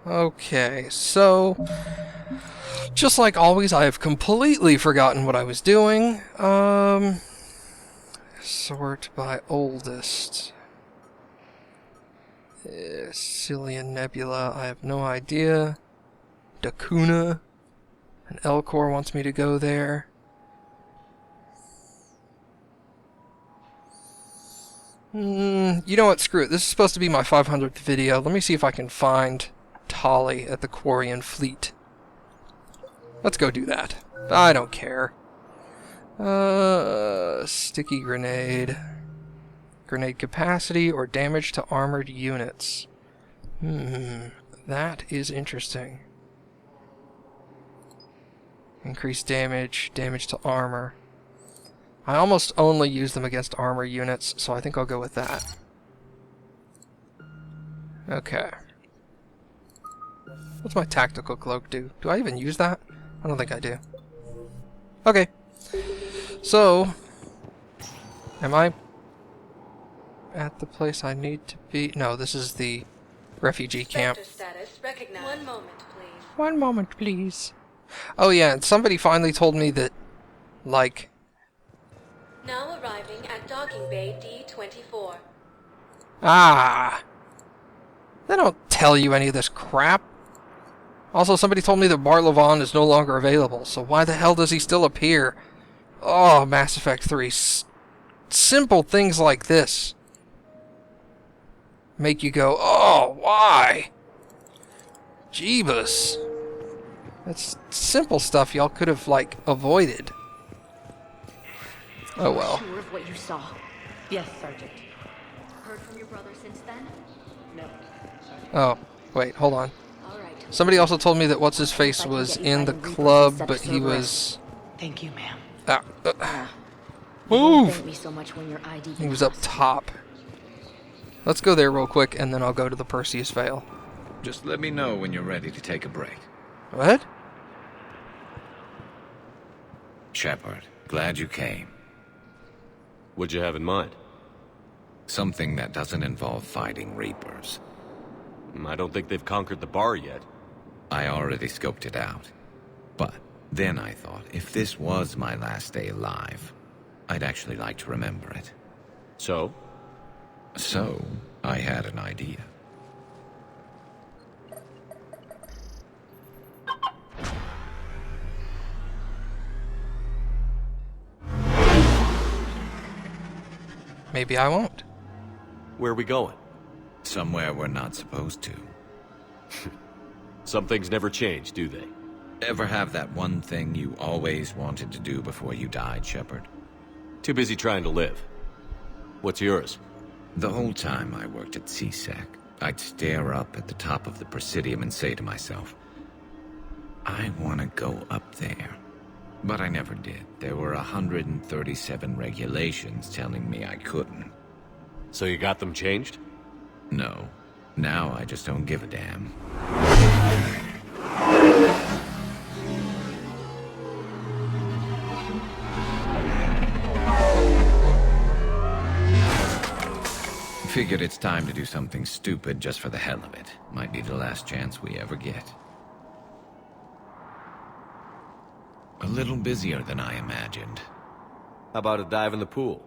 Okay, so just like always, I have completely forgotten what I was doing. Sort by oldest. Cillian Nebula, I have no idea. Dakuna, and Elcor wants me to go there. You know what, screw it. This is supposed to be my 500th video. Let me see if I can find Tali at the Quarian Fleet. Let's go do that. I don't care. Sticky grenade. Grenade capacity or damage to armored units. That is interesting. Increased damage, damage to armor. I almost only use them against armor units, so I think I'll go with that. Okay. What's my tactical cloak do? Do I even use that? I don't think I do. Okay. So, am I at the place I need to be? No, this is the refugee camp. Status recognized. 1 moment, please. 1 moment, please. Oh yeah, and somebody finally told me that, like... Now arriving at docking bay D24. Ah! They don't tell you any of this crap. Also, somebody told me that Barlavon is no longer available, so why the hell does he still appear? Oh, Mass Effect 3. Simple things like this make you go, oh, why? Jeebus. That's simple stuff y'all could have, like, avoided. Oh well. Sure of what you saw? Yes, Sergeant. Heard from your brother since then? No, Sergeant. Oh, wait, hold on. All right. Somebody also told me that What's-His-Face was in the club, but he was... Thank you, ma'am. Move! Thank me so much when your ID He was up top. Let's go there real quick, and then I'll go to the Perseus Vale. Just let me know when you're ready to take a break. What? Shepard, glad you came. What'd you have in mind? Something that doesn't involve fighting Reapers. I don't think they've conquered the bar yet. I already scoped it out. But then I thought, if this was my last day alive, I'd actually like to remember it. So? So, I had an idea. Maybe I won't. Where are we going? Somewhere we're not supposed to. Some things never change, do they? Ever have that one thing you always wanted to do before you died, Shepard? Too busy trying to live. What's yours? The whole time I worked at CSEC, I'd stare up at the top of the Presidium and say to myself, I want to go up there. But I never did. There were 137 regulations telling me I couldn't. So you got them changed? No. Now I just don't give a damn. Figured it's time to do something stupid just for the hell of it. Might be the last chance we ever get. A little busier than I imagined. How about a dive in the pool?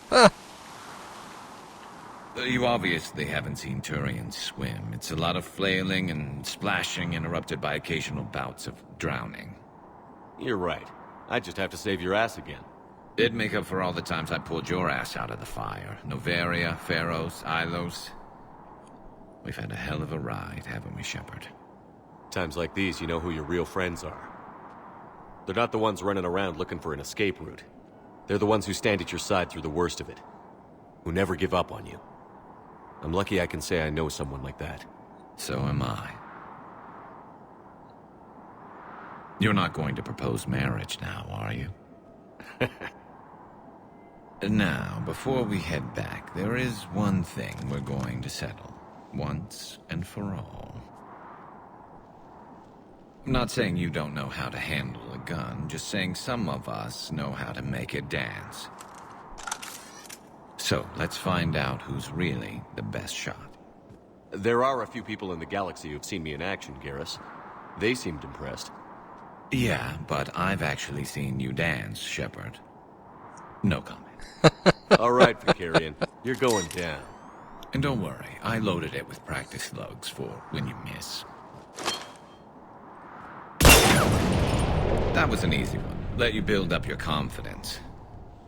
Huh. You obviously haven't seen Turians swim. It's a lot of flailing and splashing interrupted by occasional bouts of drowning. You're right. I just have to save your ass again. It'd make up for all the times I pulled your ass out of the fire. Noveria, Pharos, Ilos. We've had a hell of a ride, haven't we, Shepard? Times like these, you know who your real friends are. They're not the ones running around looking for an escape route. They're the ones who stand at your side through the worst of it. Who never give up on you. I'm lucky I can say I know someone like that. So am I. You're not going to propose marriage now, are you? Now, before we head back, there is one thing we're going to settle. Once and for all. I'm not saying you don't know how to handle a gun, just saying some of us know how to make it dance. So, let's find out who's really the best shot. There are a few people in the galaxy who've seen me in action, Garrus. They seemed impressed. Yeah, but I've actually seen you dance, Shepard. No comment. All right, Quarian, you're going down. And don't worry, I loaded it with practice slugs for when you miss. That was an easy one. Let you build up your confidence.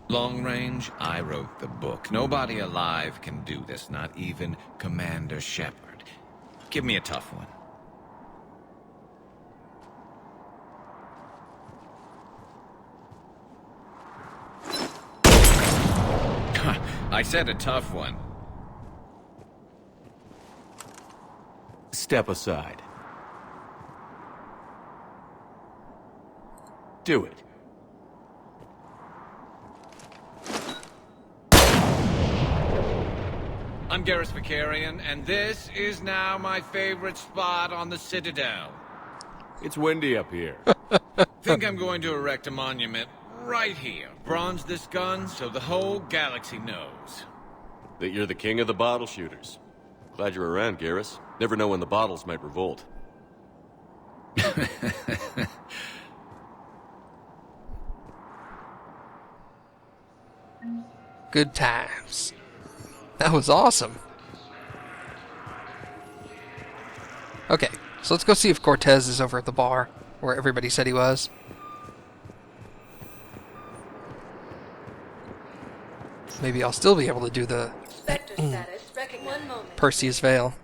Long range, I wrote the book. Nobody alive can do this, not even Commander Shepard. Give me a tough one. I said a tough one. Step aside. Do it. I'm Garrus Quarian, and this is now my favorite spot on the Citadel. It's windy up here. Think I'm going to erect a monument right here. Bronze this gun so the whole galaxy knows. That you're the king of the bottle shooters. Glad you're around, Garrus. Never know when the bottles might revolt. Good times. That was awesome. Okay, so let's go see if Cortez is over at the bar, where everybody said he was. Maybe I'll still be able to do the Vector status recognized. 1 moment. Perseus Veil.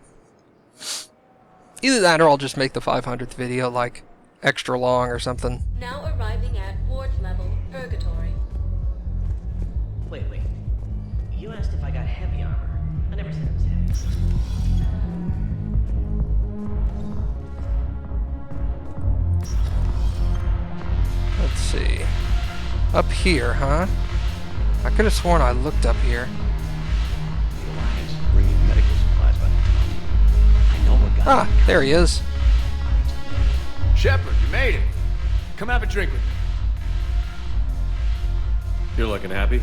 Either that or I'll just make the 500th video, like, extra long or something. Now arriving at Ward's level, Purgatory. Wait. You asked if I got heavy armor. I never said it was heavy. Let's see. Up here, huh? I could have sworn I looked up here. The Alliance is bringing medical supplies by the ton. I know what got Ah, there he is. Shepard, you made it. Come have a drink with me. You're looking happy?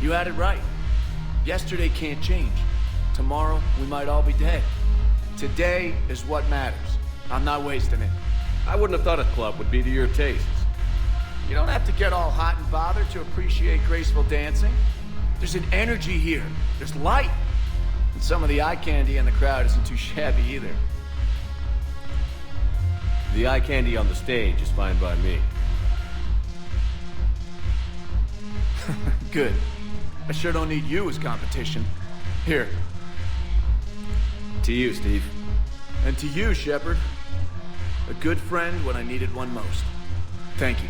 You had it right. Yesterday can't change. Tomorrow, we might all be dead. Today is what matters. I'm not wasting it. I wouldn't have thought a club would be to your tastes. You don't have to get all hot and bothered to appreciate graceful dancing. There's an energy here. There's light. And some of the eye candy in the crowd isn't too shabby either. The eye candy on the stage is fine by me. Good. I sure don't need you as competition. Here. To you, Steve. And to you, Shepard. A good friend when I needed one most. Thank you.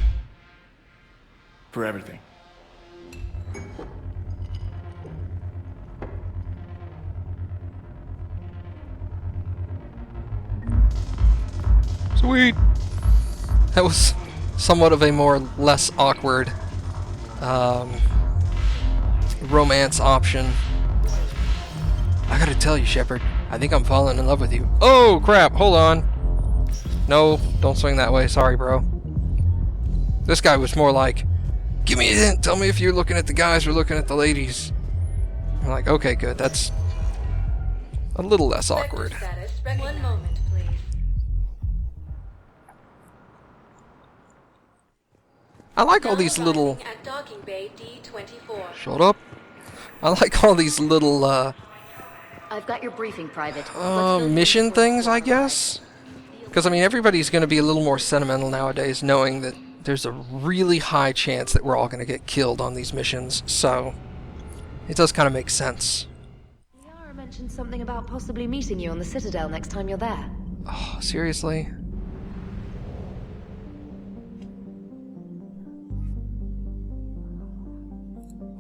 For everything. Sweet. That was somewhat of a less awkward romance option. I gotta tell you, Shepard, I think I'm falling in love with you. Oh crap, hold on. No, don't swing that way, sorry bro. This guy was more like, give me a hint, tell me if you're looking at the guys or looking at the ladies. I'm like, okay, good, that's a little less awkward. Vector status recognized. 1 moment, please. I like all Now these little... arriving at Docking Bay D24. Shut up. I like all these little, I've got your briefing, Private. Let's go mission before things, I the guess? Because, I mean, everybody's going to be a little more sentimental nowadays, knowing that there's a really high chance that we're all going to get killed on these missions, so it does kind of make sense. Liara mentioned something about possibly meeting you on the Citadel next time you're there. Oh, seriously?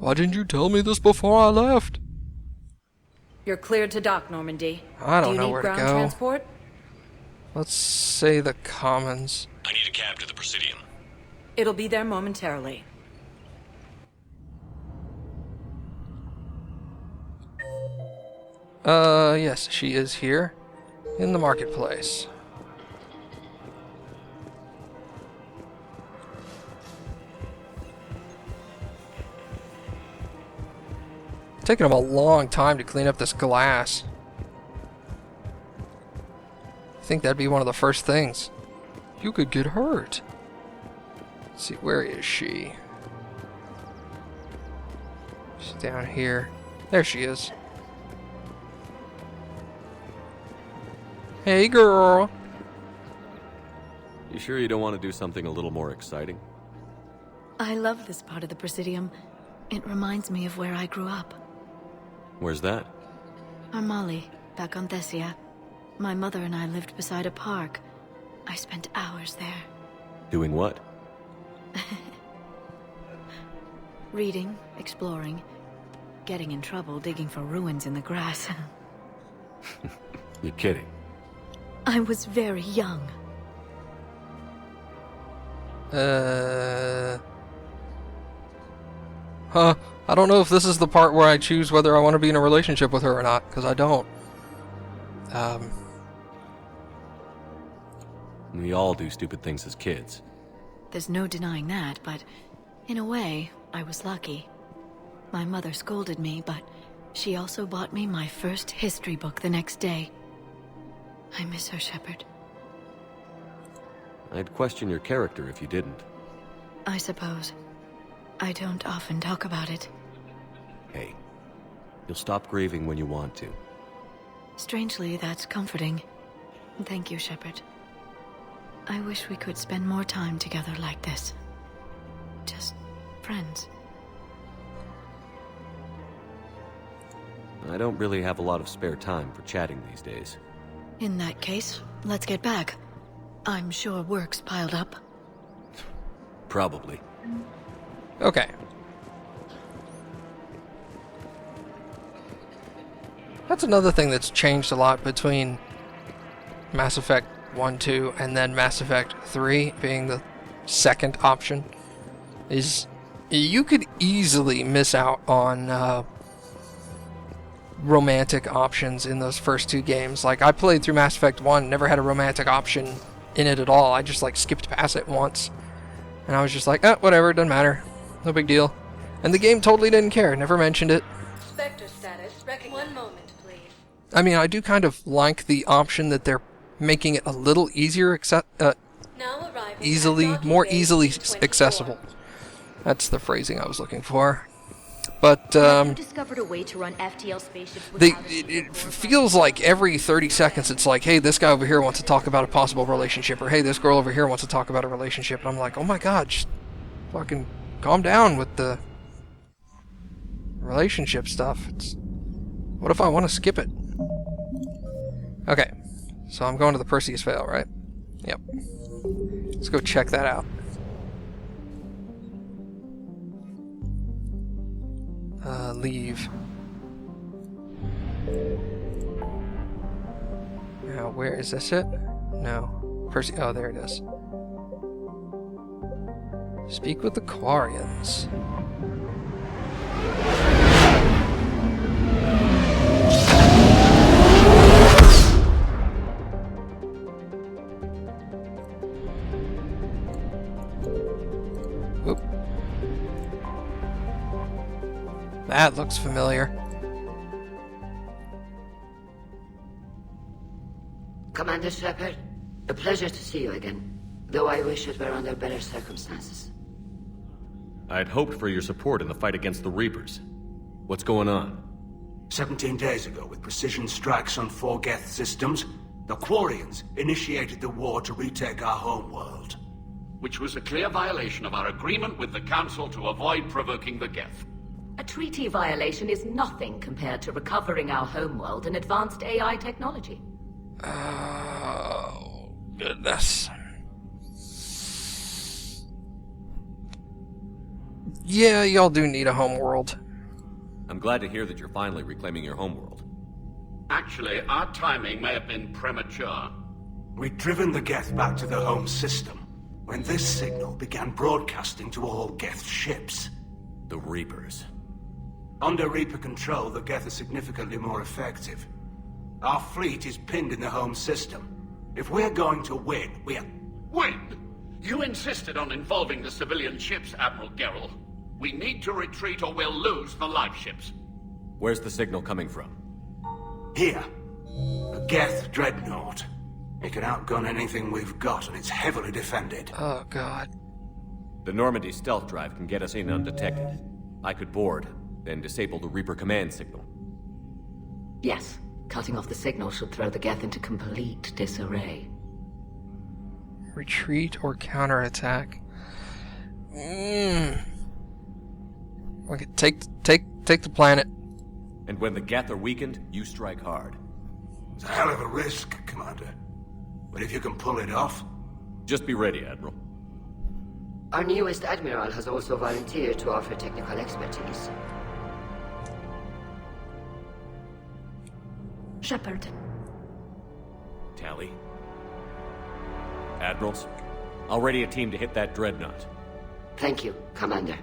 Why didn't you tell me this before I left? You're cleared to dock, Normandy. I don't Do you know need where to ground go. transport? Let's say the Commons. I need a cab to the Presidium. It'll be there momentarily. Yes, she is here. In the marketplace. Taking them a long time to clean up this glass. I think that'd be one of the first things. You could get hurt. Let's see, where is she? She's down here. There she is. Hey, girl. You sure you don't want to do something a little more exciting? I love this part of the Presidium. It reminds me of where I grew up. Where's that? Armali, back on Thessia. My mother and I lived beside a park. I spent hours there. Doing what? Reading, exploring, getting in trouble digging for ruins in the grass. You're kidding. I was very young. I don't know if this is the part where I choose whether I want to be in a relationship with her or not, because I don't. We all do stupid things as kids. There's no denying that, but in a way, I was lucky. My mother scolded me, but she also bought me my first history book the next day. I miss her, Shepard. I'd question your character if you didn't. I suppose. I don't often talk about it. Hey, you'll stop grieving when you want to. Strangely, that's comforting. Thank you, Shepard. I wish we could spend more time together like this. Just friends. I don't really have a lot of spare time for chatting these days. In that case, let's get back. I'm sure work's piled up. Probably. Okay. That's another thing that's changed a lot between Mass Effect 1, 2, and then Mass Effect 3 being the second option, is you could easily miss out on romantic options in those first two games. Like, I played through Mass Effect 1, never had a romantic option in it at all. I just, like, skipped past it once. And I was just like, whatever, it doesn't matter. No big deal. And the game totally didn't care, never mentioned it. Spectre status. One moment, please. I mean, I do kind of like the option that they're making it a little easier, Now arriving at more docking bay easily D24. accessible. That's the phrasing I was looking for. But, Have you discovered a way to run FTL spaceships without it feels like every 30 seconds it's like, hey, this guy over here wants to talk about a possible relationship, or hey, this girl over here wants to talk about a relationship, and I'm like, oh my god, just fucking calm down with the relationship stuff. What if I want to skip it? Okay, so I'm going to the Perseus Vale, right? Yep. Let's go check that out. Leave. Now, where is this it? No. Oh, there it is. Speak with the Quarians. Whoop. That looks familiar. Commander Shepard, a pleasure to see you again, though I wish it were under better circumstances. I'd hoped for your support in the fight against the Reapers. What's going on? 17 days ago, with precision strikes on 4 Geth systems, the Quarians initiated the war to retake our homeworld. Which was a clear violation of our agreement with the Council to avoid provoking the Geth. A treaty violation is nothing compared to recovering our homeworld and advanced AI technology. Oh, goodness. Yeah, y'all do need a homeworld. I'm glad to hear that you're finally reclaiming your homeworld. Actually, our timing may have been premature. We'd driven the Geth back to the home system when this signal began broadcasting to all Geth ships. The Reapers. Under Reaper control, the Geth are significantly more effective. Our fleet is pinned in the home system. If we're going to win, Win? You insisted on involving the civilian ships, Admiral Garrus. We need to retreat or we'll lose the live ships. Where's the signal coming from? Here. A Geth Dreadnought. It can outgun anything we've got, and it's heavily defended. Oh, God. The Normandy stealth drive can get us in undetected. I could board, then disable the Reaper command signal. Yes. Cutting off the signal should throw the Geth into complete disarray. Retreat or counterattack. Okay, take the planet. And when the Geth are weakened, you strike hard. It's a hell of a risk, Commander. But if you can pull it off... Just be ready, Admiral. Our newest Admiral has also volunteered to offer technical expertise. Shepard. Tally. Admirals, I'll ready a team to hit that Dreadnought. Thank you, Commander.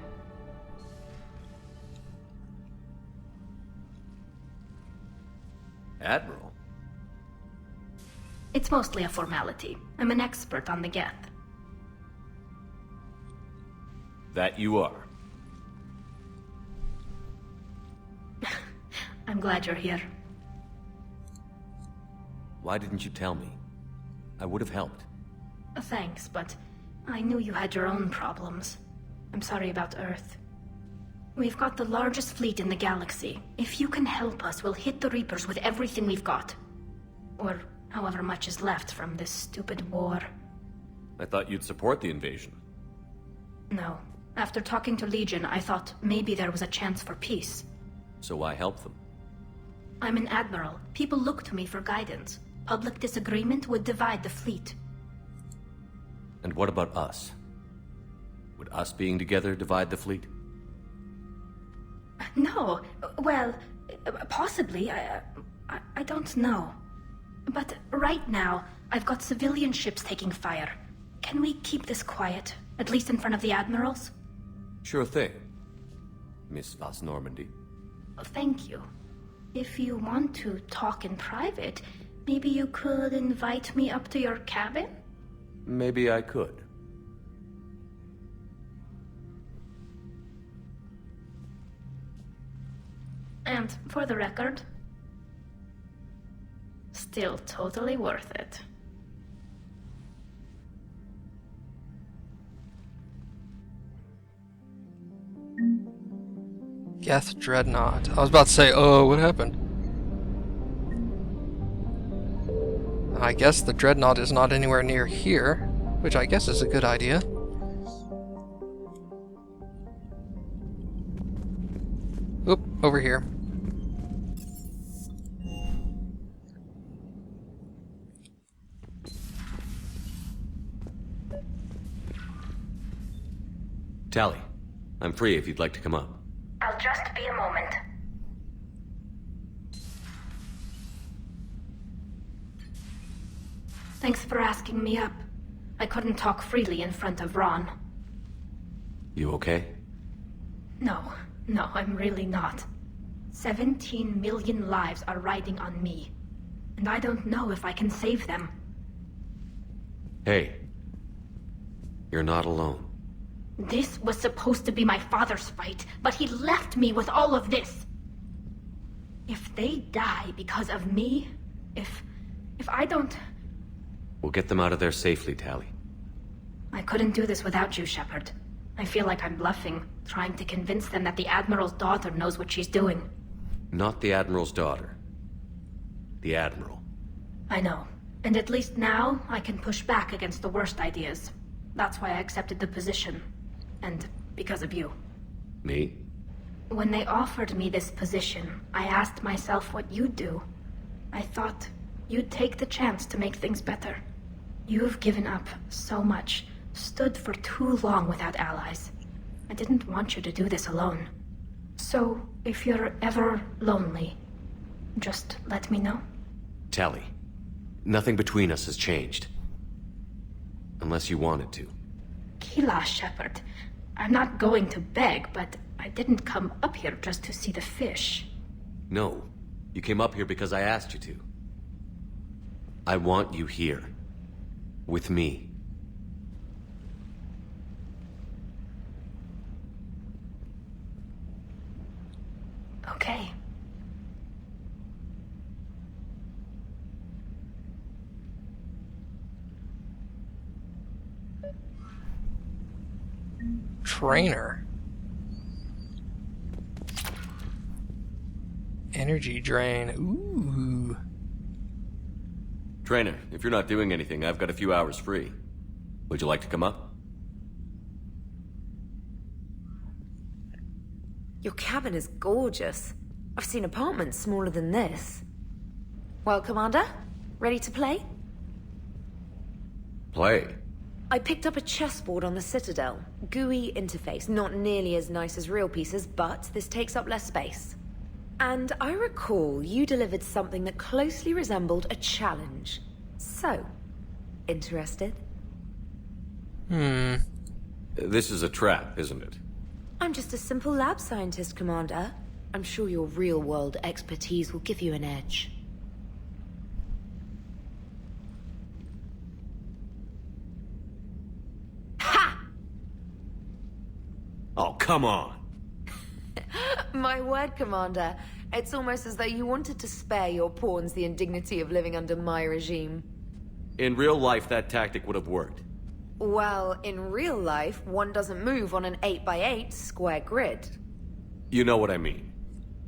Admiral? It's mostly a formality. I'm an expert on the Geth. That you are. I'm glad you're here. Why didn't you tell me? I would have helped. Thanks, but I knew you had your own problems. I'm sorry about Earth. We've got the largest fleet in the galaxy. If you can help us, we'll hit the Reapers with everything we've got. Or however much is left from this stupid war. I thought you'd support the invasion. No. After talking to Legion, I thought maybe there was a chance for peace. So why help them? I'm an Admiral. People look to me for guidance. Public disagreement would divide the fleet. And what about us? Would us being together divide the fleet? No. Well, possibly. I don't know. But right now, I've got civilian ships taking fire. Can we keep this quiet? At least in front of the Admirals? Sure thing, Miss Vas Normandy. Thank you. If you want to talk in private, maybe you could invite me up to your cabin? Maybe I could. And for the record, still totally worth it. Geth Dreadnought. I was about to say, oh, what happened? I guess the Dreadnought is not anywhere near here, which I guess is a good idea. Oop, over here. Tally, I'm free if you'd like to come up. I'll just be a moment. Thanks for asking me up. I couldn't talk freely in front of Ron. You okay? No, I'm really not. 17 million lives are riding on me. And I don't know if I can save them. Hey. You're not alone. This was supposed to be my father's fight, but he left me with all of this. If they die because of me, if I don't... We'll get them out of there safely, Tally. I couldn't do this without you, Shepard. I feel like I'm bluffing, trying to convince them that the Admiral's daughter knows what she's doing. Not the Admiral's daughter. The Admiral. I know. And at least now, I can push back against the worst ideas. That's why I accepted the position. And because of you. Me? When they offered me this position, I asked myself what you'd do. I thought you'd take the chance to make things better. You've given up so much, stood for too long without allies. I didn't want you to do this alone. So, if you're ever lonely, just let me know. Tally, nothing between us has changed. Unless you wanted to. Kila, Shepard. I'm not going to beg, but I didn't come up here just to see the fish. No, you came up here because I asked you to. I want you here. With me. Okay. trainer. Energy drain. Ooh. Trainer, if you're not doing anything, I've got a few hours free. Would you like to come up? Your cabin is gorgeous. I've seen apartments smaller than this. Well, Commander, ready to play? Play? I picked up a chessboard on the Citadel. GUI interface, not nearly as nice as real pieces, but this takes up less space. And I recall you delivered something that closely resembled a challenge. So, interested? This is a trap, isn't it? I'm just a simple lab scientist, Commander. I'm sure your real-world expertise will give you an edge. Ha! Oh, come on! My word, Commander. It's almost as though you wanted to spare your pawns the indignity of living under my regime. In real life, that tactic would have worked. Well, in real life, one doesn't move on an 8x8 square grid. You know what I mean.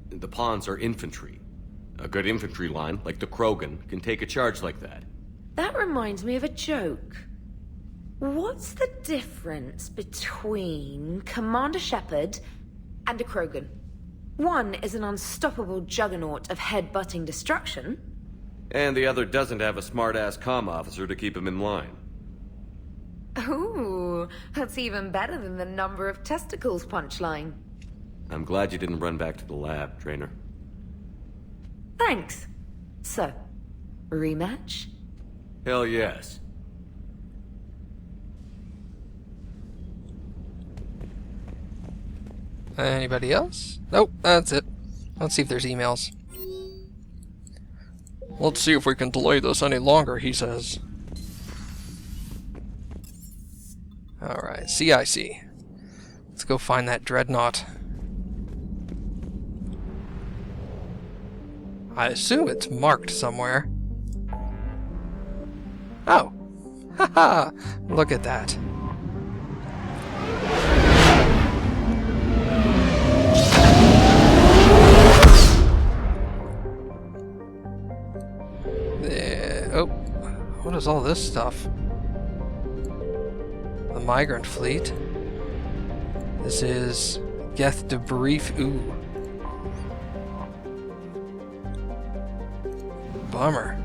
The pawns are infantry. A good infantry line, like the Krogan, can take a charge like that. That reminds me of a joke. What's the difference between Commander Shepard and a Krogan? One is an unstoppable juggernaut of head-butting destruction. And the other doesn't have a smart-ass comm officer to keep him in line. Ooh, that's even better than the number of testicles punchline. I'm glad you didn't run back to the lab, Trainer. Thanks. So, rematch? Hell yes. Anybody else? Nope, that's it. Let's see if there's emails. Let's see if we can delay this any longer, he says. Alright, CIC. Let's go find that Dreadnought. I assume it's marked somewhere. Oh! Haha! Look at that. Oh, what is all this stuff? The Migrant Fleet. This is Geth Debrief. Ooh. Bummer.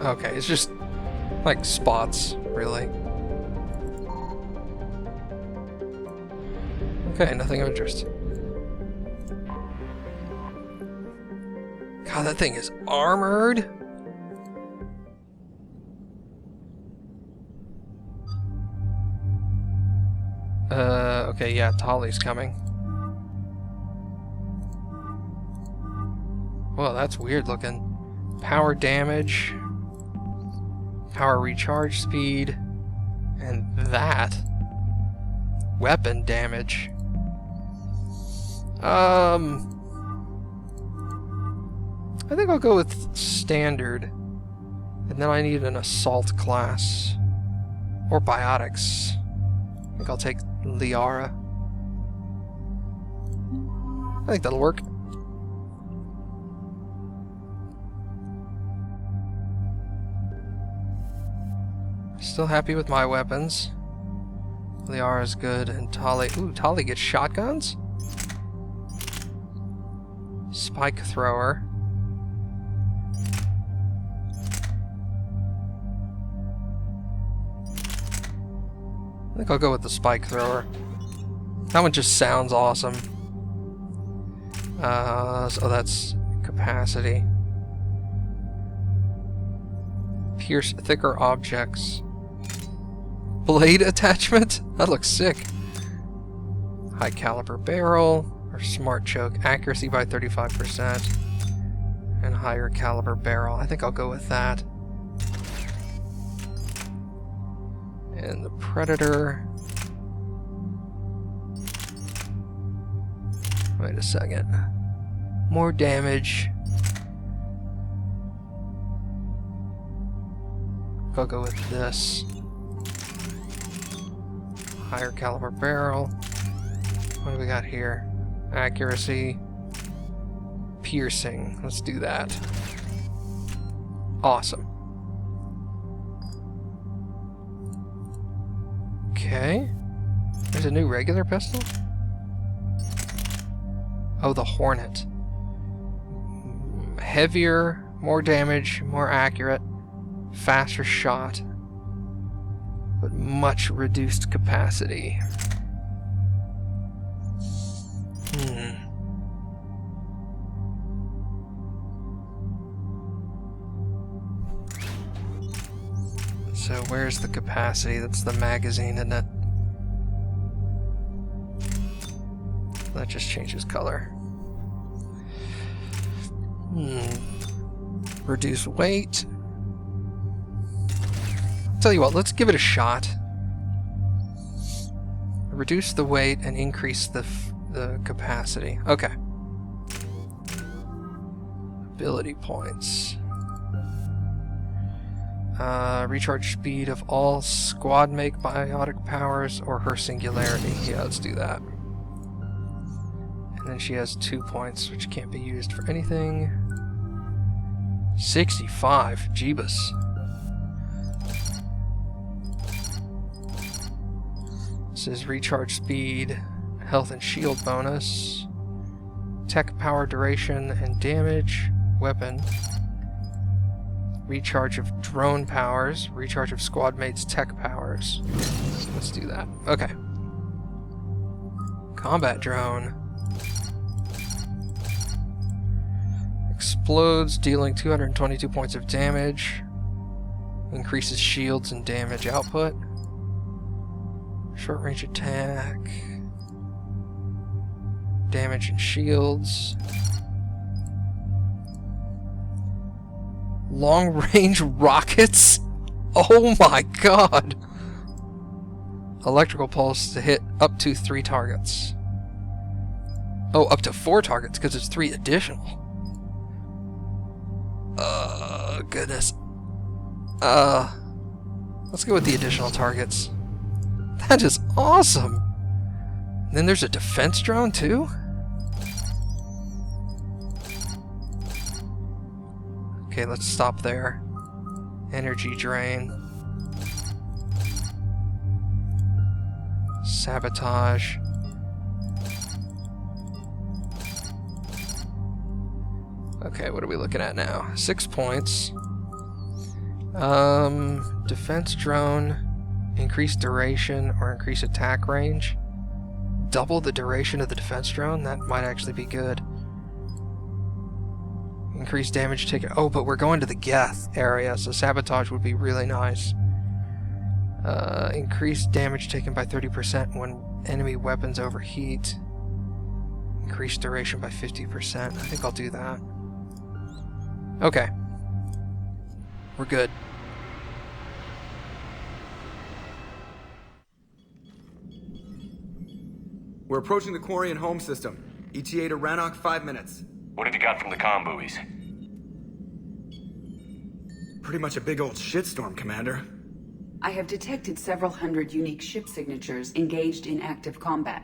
Okay, it's just like spots, really. Okay, nothing of interest. God, that thing is armored. Okay, yeah, Tali's coming. Well, that's weird looking. Power damage, power recharge speed, and that. Weapon damage. I think I'll go with standard. And then I need an assault class. Or biotics. I think I'll take Liara. I think that'll work. Still happy with my weapons. Liara's good, and Tali... Ooh, Tali gets shotguns? Spike thrower. I think I'll go with the spike thrower. That one just sounds awesome. So that's capacity. Pierce thicker objects. Blade attachment? That looks sick. High caliber barrel, or smart choke. Accuracy by 35%. And higher caliber barrel. I think I'll go with that. And the Predator. Wait a second. More damage. I'll go with this. Higher caliber barrel. What do we got here? Accuracy. Piercing. Let's do that. Awesome. Okay. There's a new regular pistol? Oh, the Hornet. Heavier, more damage, more accurate, faster shot, but much reduced capacity. So where's the capacity? That's the magazine, isn't it? That just changes color. Reduce weight. Tell you what, let's give it a shot. Reduce the weight and increase the capacity. Okay. Ability points. Recharge speed of all squad make biotic powers or her singularity. Yeah, let's do that. And then she has 2 points, which can't be used for anything. 65. Jeebus. This is recharge speed, health and shield bonus, tech power duration and damage, weapon, recharge of drone powers, recharge of squad mates' tech powers. Let's do that. Okay. Combat drone. Explodes, dealing 222 points of damage. Increases shields and damage output. Short range attack. Damage and shields. Long range rockets? Oh my god! Electrical pulse to hit up to 3 targets. Oh, up to 4 targets because it's 3 additional. Goodness. Let's go with the additional targets. That is awesome! And then there's a defense drone too? Okay, let's stop there. Energy drain. Sabotage. Okay, what are we looking at now? 6 points. Defense drone. Increase duration or increase attack range. Double the duration of the defense drone? That might actually be good. Increase damage taken. Oh, but we're going to the Geth area, so sabotage would be really nice. Increase damage taken by 30% when enemy weapons overheat. Increase duration by 50%. I think I'll do that. Okay. We're good. We're approaching the Quarian home system. ETA to Rannoch, 5 minutes. What have you got from the comm buoys? Pretty much a big old shitstorm, Commander. I have detected several hundred unique ship signatures engaged in active combat.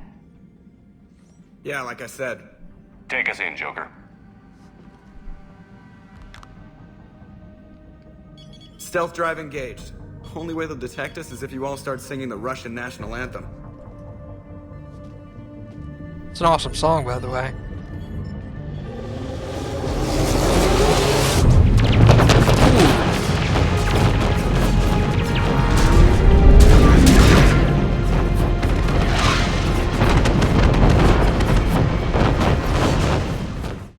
Yeah, like I said. Take us in, Joker. Stealth drive engaged. Only way they'll detect us is if you all start singing the Russian national anthem. It's an awesome song, by the way.